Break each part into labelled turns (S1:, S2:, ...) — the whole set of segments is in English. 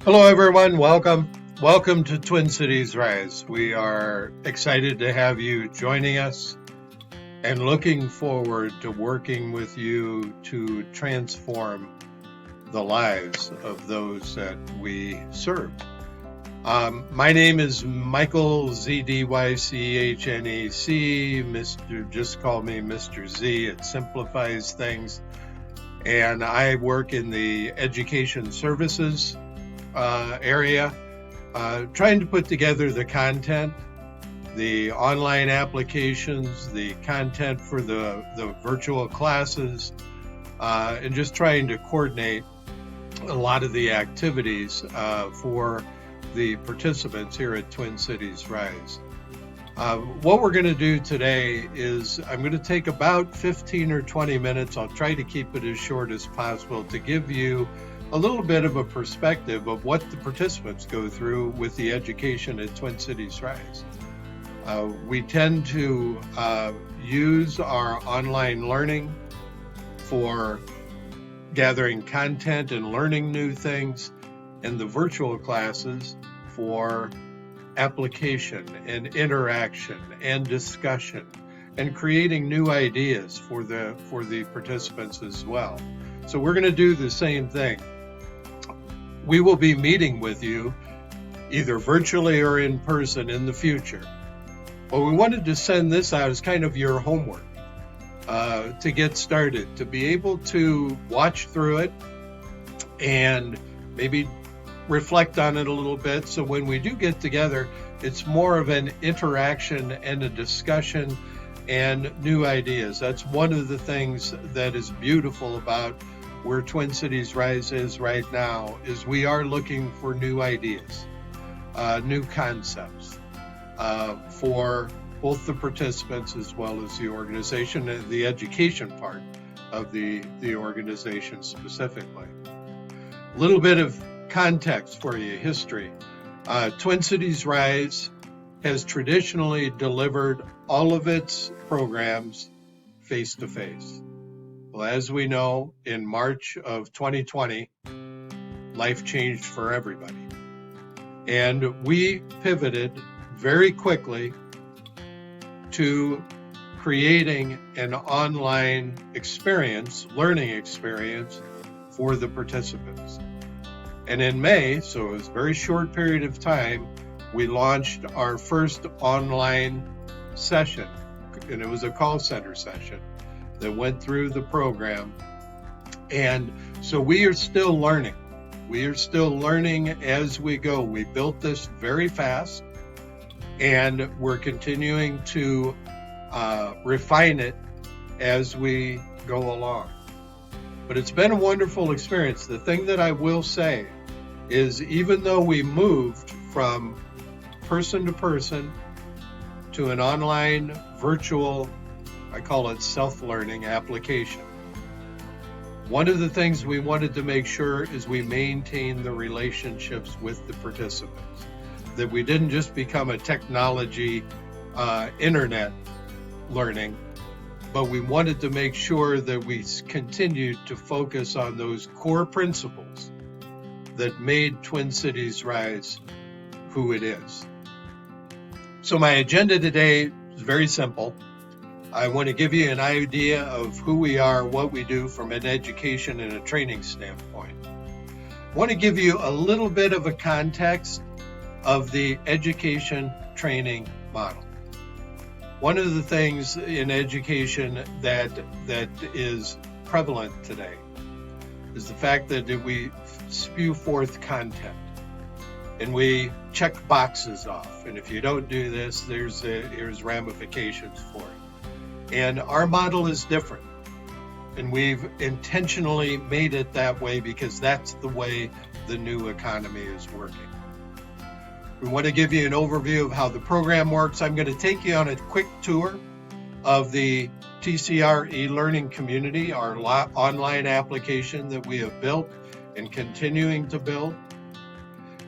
S1: Hello, everyone. Welcome. Welcome to Twin Cities Rise. We are excited to have you joining us and looking forward to working with you to transform the lives of those that we serve. My name is Michael Zdychnec. Just call me Mr. Z. It simplifies things. And I work in the education services area, trying to put together the content, the online applications, the content for the virtual classes, and just trying to coordinate a lot of the activities for the participants here at Twin Cities Rise. What we're going to do today is I'm going to take about 15 or 20 minutes. I'll try to keep it as short as possible to give you a little bit of a perspective of what the participants go through with the education at Twin Cities Rise. We tend to use our online learning for gathering content and learning new things, and the virtual classes for application and interaction and discussion and creating new ideas for the participants as well. So we're going to do the same thing. We will be meeting with you either virtually or in person in the future. But we wanted to send this out as kind of your homework to get started, to be able to watch through it and maybe reflect on it a little bit. So when we do get together, it's more of an interaction and a discussion and new ideas. That's one of the things that is beautiful about where Twin Cities Rise is right now, is we are looking for new ideas, new concepts for both the participants as well as the organization and the education part of the organization specifically. A little bit of context for you, history. Twin Cities Rise has traditionally delivered all of its programs face-to-face. Well, as we know, in March of 2020, life changed for everybody. And we pivoted very quickly to creating an online experience, learning experience for the participants. And in May, so it was a very short period of time, we launched our first online session, and it was a call center session that went through the program. And so we are still learning. We are still learning as we go. We built this very fast, and we're continuing to refine it as we go along. But it's been a wonderful experience. The thing that I will say is, even though we moved from person to person to an online virtual, I call it self-learning application, one of the things we wanted to make sure is we maintain the relationships with the participants, that we didn't just become a technology internet learning, but we wanted to make sure that we continued to focus on those core principles that made Twin Cities Rise who it is. So my agenda today is very simple. I want to give you an idea of who we are, what we do from an education and a training standpoint. I want to give you a little bit of a context of the education training model. One of the things in education that is prevalent today is the fact that we spew forth content and we check boxes off. And if you don't do this, there's ramifications for it. And our model is different. And we've intentionally made it that way because that's the way the new economy is working. We want to give you an overview of how the program works. I'm going to take you on a quick tour of the TCR e-learning community, our online application that we have built and continuing to build.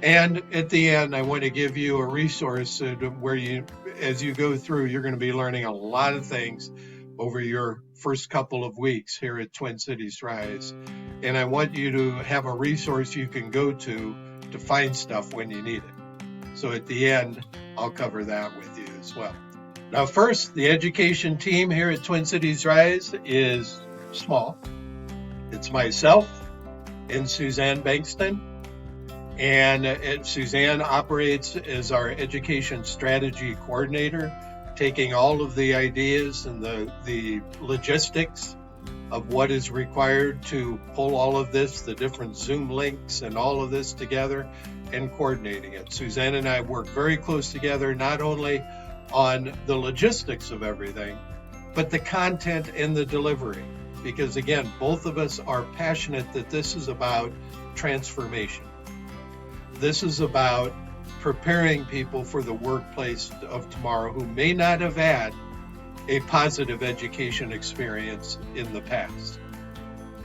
S1: And at the end, I want to give you a resource where as you go through, you're going to be learning a lot of things over your first couple of weeks here at Twin Cities Rise. And I want you to have a resource you can go to to find stuff when you need it. So at the end, I'll cover that with you as well. Now, first, the education team here at Twin Cities Rise is small. It's myself and Suzanne Bankston. And Suzanne operates as our education strategy coordinator, taking all of the ideas and the logistics of what is required to pull all of this, the different Zoom links and all of this together, and coordinating it. Suzanne and I work very close together, not only on the logistics of everything, but the content and the delivery. Because again, both of us are passionate that this is about transformation. This is about preparing people for the workplace of tomorrow who may not have had a positive education experience in the past.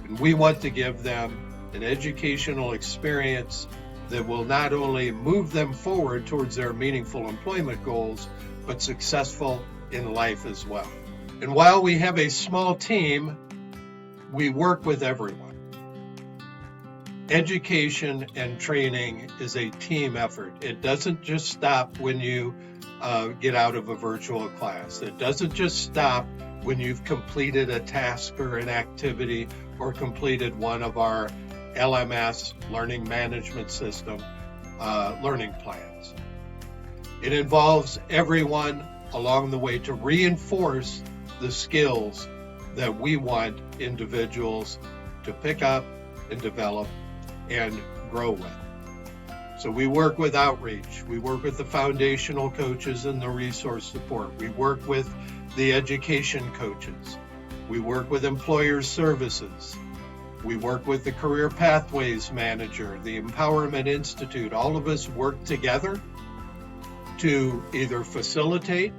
S1: And we want to give them an educational experience that will not only move them forward towards their meaningful employment goals, but successful in life as well. And while we have a small team, we work with everyone. Education and training is a team effort. It doesn't just stop when you get out of a virtual class. It doesn't just stop when you've completed a task or an activity or completed one of our LMS, Learning Management System, learning plans. It involves everyone along the way to reinforce the skills that we want individuals to pick up and develop and grow with. So we work with outreach, we work with the foundational coaches and the resource support, we work with the education coaches, we work with employer services, we work with the career pathways manager, the Empowerment Institute. All of us work together to either facilitate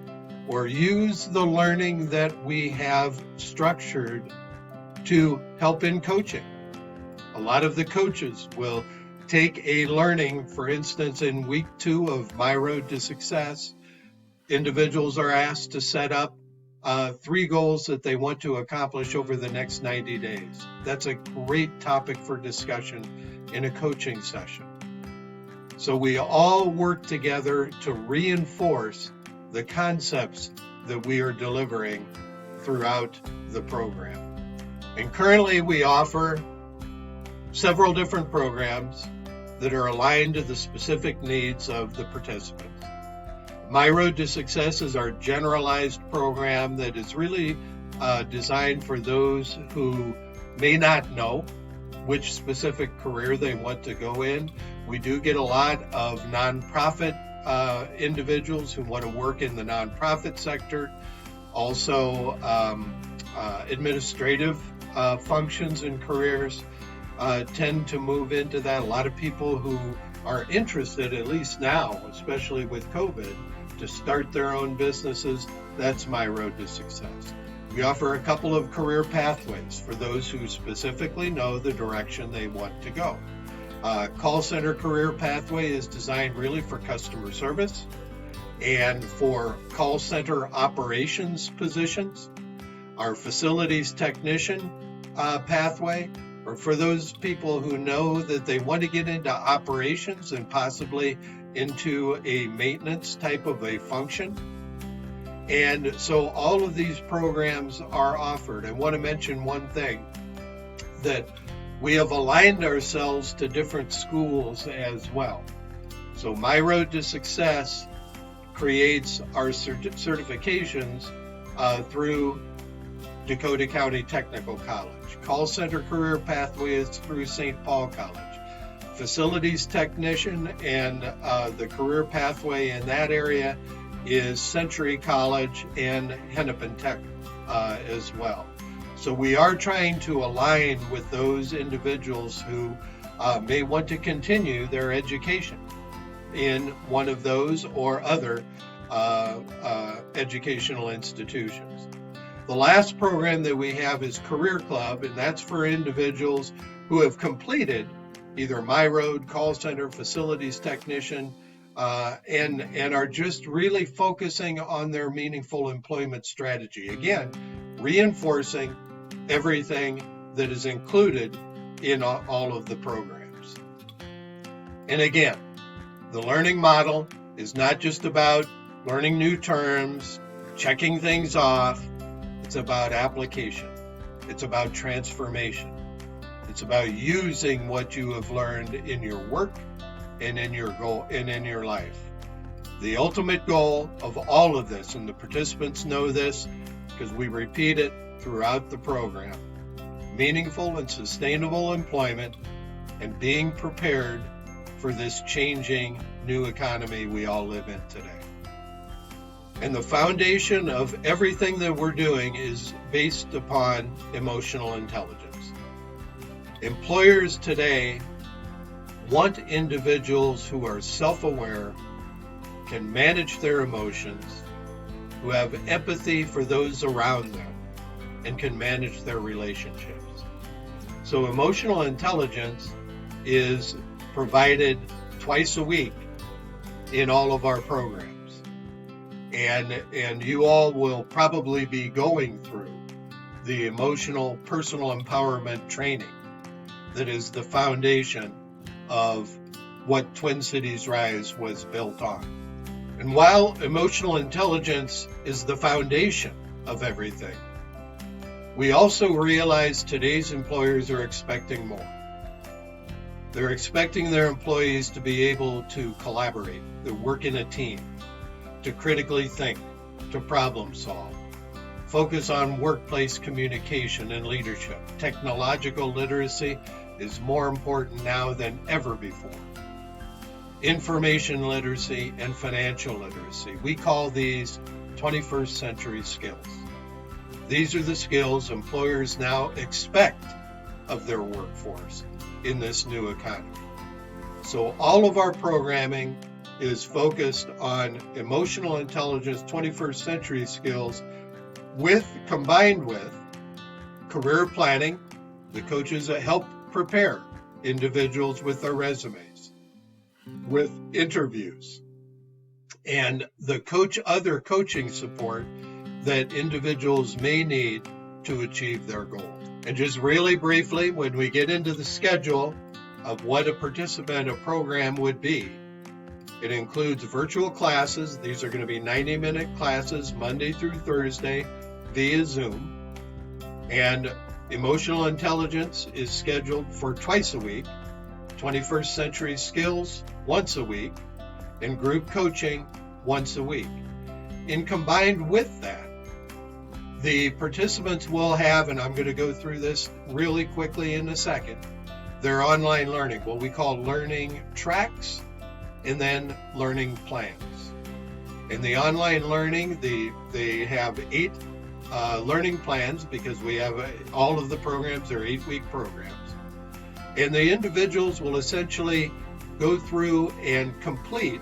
S1: or use the learning that we have structured to help in coaching. A lot of the coaches will take a learning, for instance, in week 2 of My Road to Success, individuals are asked to set up 3 goals that they want to accomplish over the next 90 days. That's a great topic for discussion in a coaching session. So we all work together to reinforce the concepts that we are delivering throughout the program. And currently we offer several different programs that are aligned to the specific needs of the participants. My Road to Success is our generalized program that is really designed for those who may not know which specific career they want to go in. We do get a lot of nonprofit individuals who want to work in the nonprofit sector, also administrative functions and careers tend to move into that. A lot of people who are interested, at least now, especially with COVID, to start their own businesses, that's My Road to Success. We offer a couple of career pathways for those who specifically know the direction they want to go. Call center career pathway is designed really for customer service and for call center operations positions. Our facilities technician pathway, or for those people who know that they want to get into operations and possibly into a maintenance type of a function. And so all of these programs are offered. I want to mention one thing, that we have aligned ourselves to different schools as well. So My Road to Success creates our certifications through Dakota County Technical College. Call Center Career Pathway is through St. Paul College. Facilities Technician and the career pathway in that area is Century College and Hennepin Tech as well. So we are trying to align with those individuals who may want to continue their education in one of those or other educational institutions. The last program that we have is Career Club, and that's for individuals who have completed either My Road, Call Center, Facilities Technician, and are just really focusing on their meaningful employment strategy. Again, reinforcing everything that is included in all of the programs. And again, the learning model is not just about learning new terms, checking things off. It's about application. It's about transformation. It's about using what you have learned in your work and in your goal and in your life. The ultimate goal of all of this, and the participants know this because we repeat it throughout the program, meaningful and sustainable employment and being prepared for this changing new economy we all live in today. And the foundation of everything that we're doing is based upon emotional intelligence. Employers today want individuals who are self-aware, can manage their emotions, who have empathy for those around them, and can manage their relationships. So emotional intelligence is provided twice a week in all of our programs. And you all will probably be going through the emotional personal empowerment training that is the foundation of what Twin Cities Rise was built on. And while emotional intelligence is the foundation of everything, we also realize today's employers are expecting more. They're expecting their employees to be able to collaborate, to work in a team, to critically think, to problem solve, focus on workplace communication and leadership. Technological literacy is more important now than ever before. Information literacy and financial literacy. We call these 21st century skills. These are the skills employers now expect of their workforce in this new economy. So all of our programming is focused on emotional intelligence, 21st century skills, combined with career planning, the coaches that help prepare individuals with their resumes, with interviews, and the other coaching support that individuals may need to achieve their goals. And just really briefly, when we get into the schedule of what a program would be, it includes virtual classes. These are going to be 90-minute classes Monday through Thursday via Zoom. And emotional intelligence is scheduled for twice a week, 21st century skills once a week, and group coaching once a week. And combined with that, the participants will have, and I'm going to go through this really quickly in a second, their online learning, what we call learning tracks, and then learning plans. In the online learning, they have 8 learning plans because we have all of the programs are 8-week programs. And the individuals will essentially go through and complete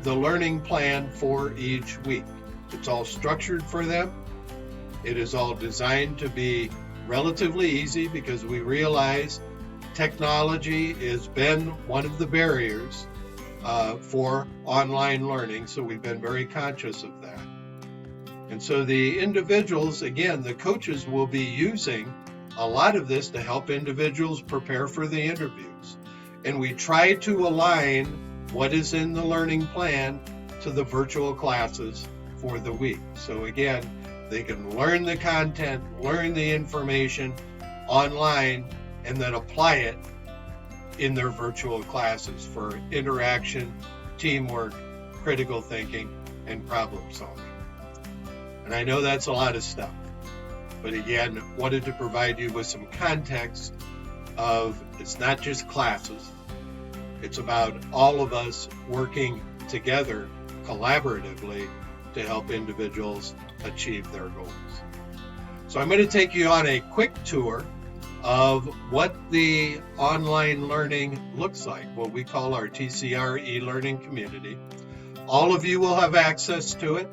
S1: the learning plan for each week. It's all structured for them. It is all designed to be relatively easy because we realize technology has been one of the barriers for online learning, so we've been very conscious of that. And so the individuals, again, the coaches will be using a lot of this to help individuals prepare for the interviews. And we try to align what is in the learning plan to the virtual classes for the week. So again, they can learn the content, learn the information online, and then apply it in their virtual classes for interaction, teamwork, critical thinking, and problem solving. And I know that's a lot of stuff, but again, wanted to provide you with some context of it's not just classes, it's about all of us working together collaboratively to help individuals achieve their goals. So I'm going to take you on a quick tour of what the online learning looks like, what we call our TCR e-learning community. All of you will have access to it.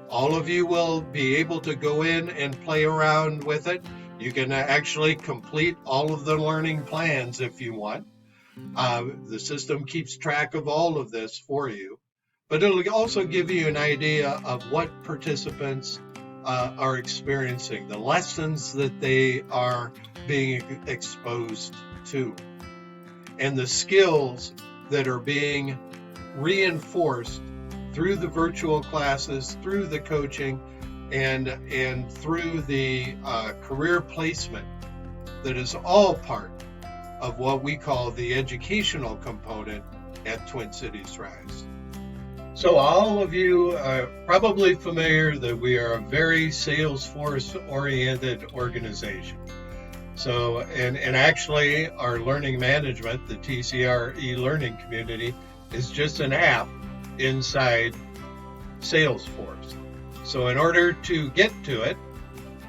S1: All of you will be able to go in and play around with it. You can actually complete all of the learning plans if you want. The system keeps track of all of this for you, but it'll also give you an idea of what participants are experiencing, the lessons that they are being exposed to, and the skills that are being reinforced through the virtual classes, through the coaching, and through the career placement that is all part of what we call the educational component at Twin Cities Rise. So all of you are probably familiar that we are a very Salesforce-oriented organization. So, and actually our learning management, the TCR e-learning community, is just an app inside Salesforce. So in order to get to it,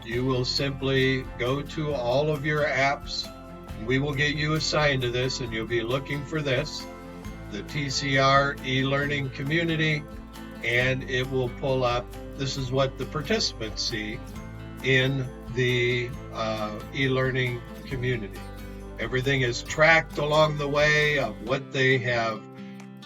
S1: you will simply go to all of your apps. We will get you assigned to this, and you'll be looking for this, the TCR e-learning community, and it will pull up. This is what the participants see in the e-learning community. Everything is tracked along the way of what they have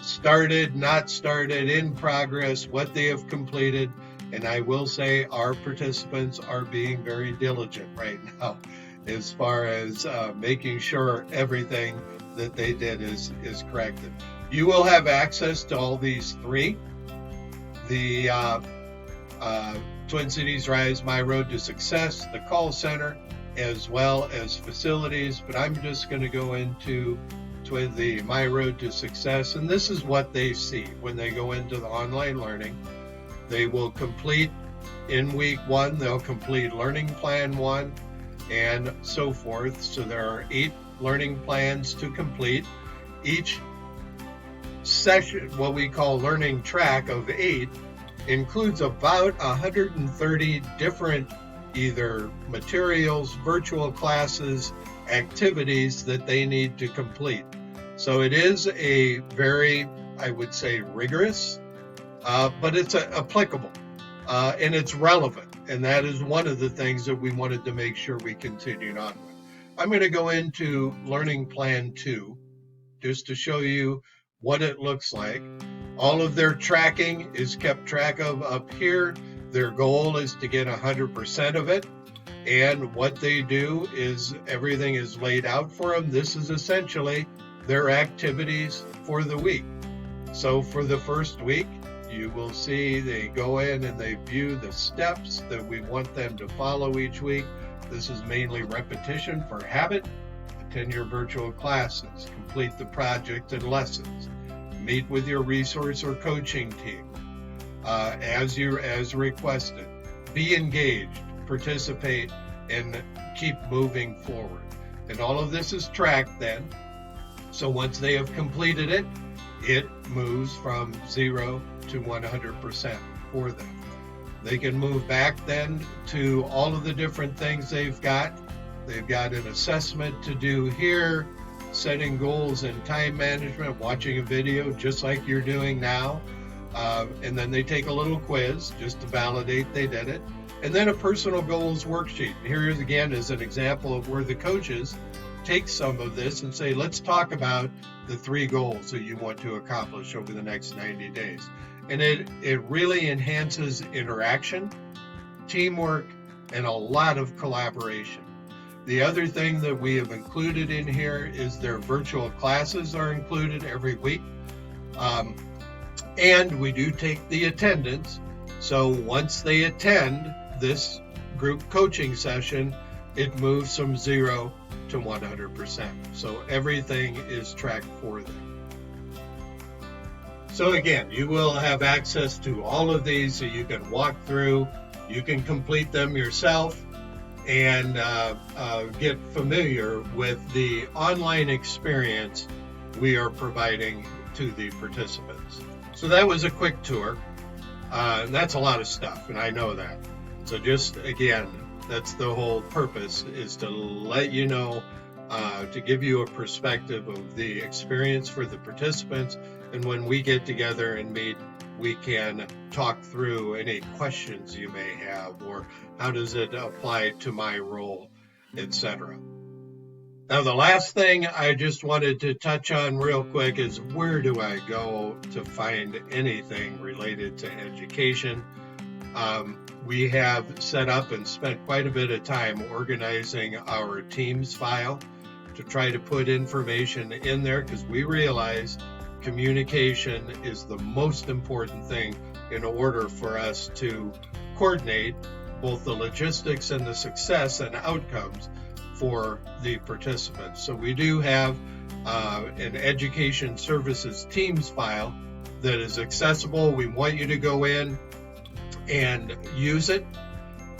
S1: started, not started, in progress, what they have completed. And I will say our participants are being very diligent right now as far as making sure everything that they did is corrected. You will have access to all these three. The Twin Cities Rise, My Road to Success, the call center, as well as facilities. But I'm just going to go into the My Road to Success, and this is what they see when they go into the online learning. They will complete in week 1, they'll complete learning plan 1 and so forth. So there are 8 learning plans to complete. Each session, what we call learning track of 8, includes about 130 different either materials, virtual classes, activities that they need to complete. So it is a very, I would say, rigorous, but it's applicable and it's relevant. And that is one of the things that we wanted to make sure we continued on with. I'm going to go into Learning Plan 2 just to show you what it looks like. All of their tracking is kept track of up here. Their goal is to get 100% of it. And what they do is everything is laid out for them. This is essentially their activities for the week. So for the first week, you will see they go in and they view the steps that we want them to follow each week. This is mainly repetition for habit. Attend your virtual classes, complete the project and lessons, meet with your resource or coaching team as requested, be engaged, participate, and keep moving forward. And all of this is tracked then. So once they have completed it, it moves from 0 to 100% for them. They can move back then to all of the different things they've got. They've got an assessment to do here, setting goals and time management, watching a video just like you're doing now. And then they take a little quiz just to validate they did it. And then a personal goals worksheet. Here again is an example of where the coaches take some of this and say, let's talk about the 3 goals that you want to accomplish over the next 90 days. And it really enhances interaction, teamwork, and a lot of collaboration. The other thing that we have included in here is their virtual classes are included every week. And we do take the attendance. So once they attend this group coaching session, it moves from 0 to 100%. So everything is tracked for them. So again, you will have access to all of these so you can walk through, you can complete them yourself, and get familiar with the online experience we are providing to the participants. So that was a quick tour. That's a lot of stuff, and I know that. So just again, that's the whole purpose, is to let you know, to give you a perspective of the experience for the participants. And when we get together and meet, we can talk through any questions you may have, or how does it apply to my role, etc. Now, the last thing I just wanted to touch on real quick is, where do I go to find anything related to education? We have set up and spent quite a bit of time organizing our Teams file to try to put information in there, because we realize communication is the most important thing in order for us to coordinate both the logistics and the success and outcomes for the participants. So we do have an education services teams file that is accessible. We want you to go in and use it.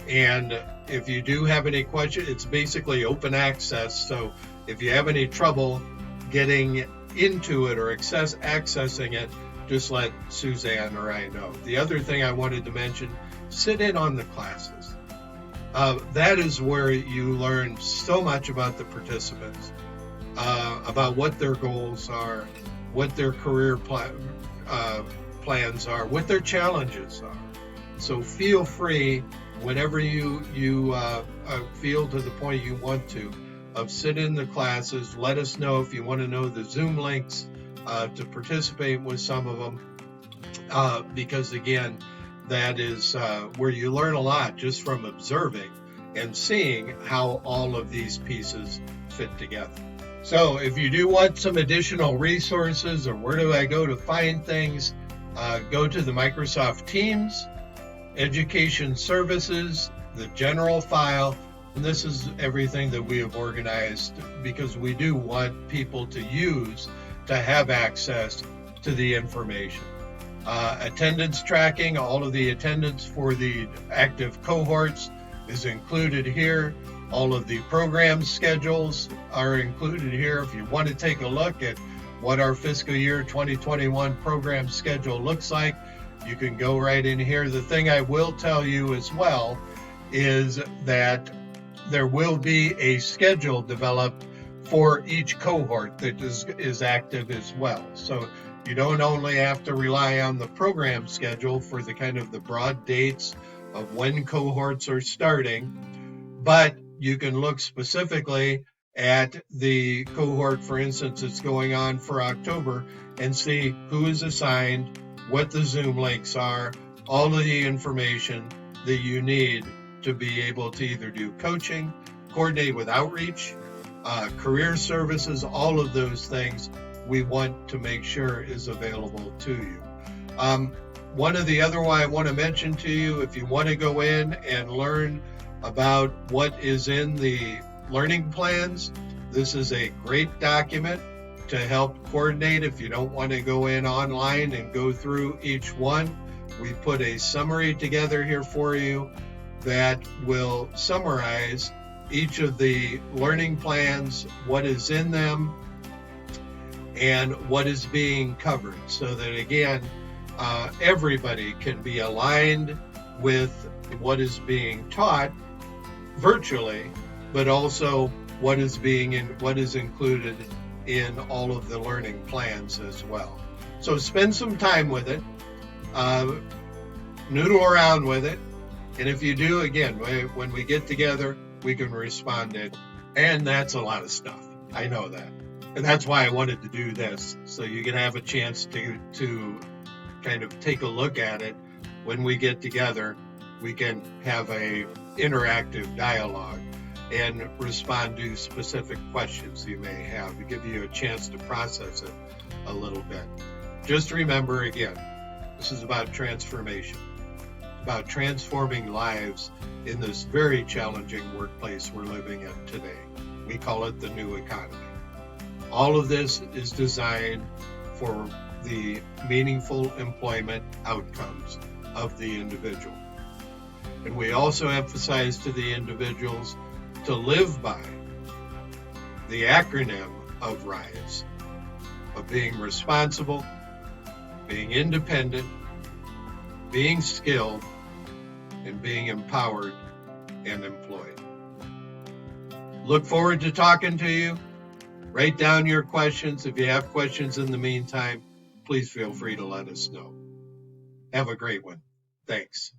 S1: And if you do have any questions, it's basically open access. So if you have any trouble getting into it or accessing it, just let Suzanne or I know. The other thing I wanted to mention, sit in on the classes. That is where you learn so much about the participants, about what their goals are, what their career plans are, what their challenges are. So feel free, whenever you feel to the point you want to, sit in the classes. Let us know if you want to know the Zoom links to participate with some of them, because again, that is where you learn a lot just from observing and seeing how all of these pieces fit together. So if you do want some additional resources, or where do I go to find things, go to the Microsoft Teams, Education Services, the general file, and this is everything that we have organized because we do want people to use to have access to the information. Attendance tracking, all of the attendance for the active cohorts is included here. All of the program schedules are included here. If you want to take a look at what our fiscal year 2021 program schedule looks like, you can go right in here. The thing I will tell you as well is that there will be a schedule developed for each cohort that is active as well. So you don't only have to rely on the program schedule for the kind of the broad dates of when cohorts are starting, but you can look specifically at the cohort, for instance, that's going on for October, and see who is assigned, what the Zoom links are, all of the information that you need to be able to either do coaching, coordinate with outreach, career services, all of those things we want to make sure is available to you. One of the other one I want to mention to you, if you want to go in and learn about what is in the learning plans, this is a great document to help coordinate. If you don't want to go in online and go through each one, we put a summary together here for you that will summarize each of the learning plans, what is in them, and what is being covered, so that again, everybody can be aligned with what is being taught virtually, but also what is included in all of the learning plans as well. So spend some time with it, noodle around with it, and if you do, again, when we get together, we can respond to it. And that's a lot of stuff. I know that. And that's why I wanted to do this, so you can have a chance to kind of take a look at it. When we get together, we can have a interactive dialogue and respond to specific questions you may have to give you a chance to process it a little bit. Just remember, again, this is about transformation, about transforming lives in this very challenging workplace we're living in today. We call it the new economy. All of this is designed for the meaningful employment outcomes of the individual. And we also emphasize to the individuals to live by the acronym of RISE, of being responsible, being independent, being skilled, and being empowered and employed. Look forward to talking to you. Write down your questions. If you have questions in the meantime, please feel free to let us know. Have a great one. Thanks.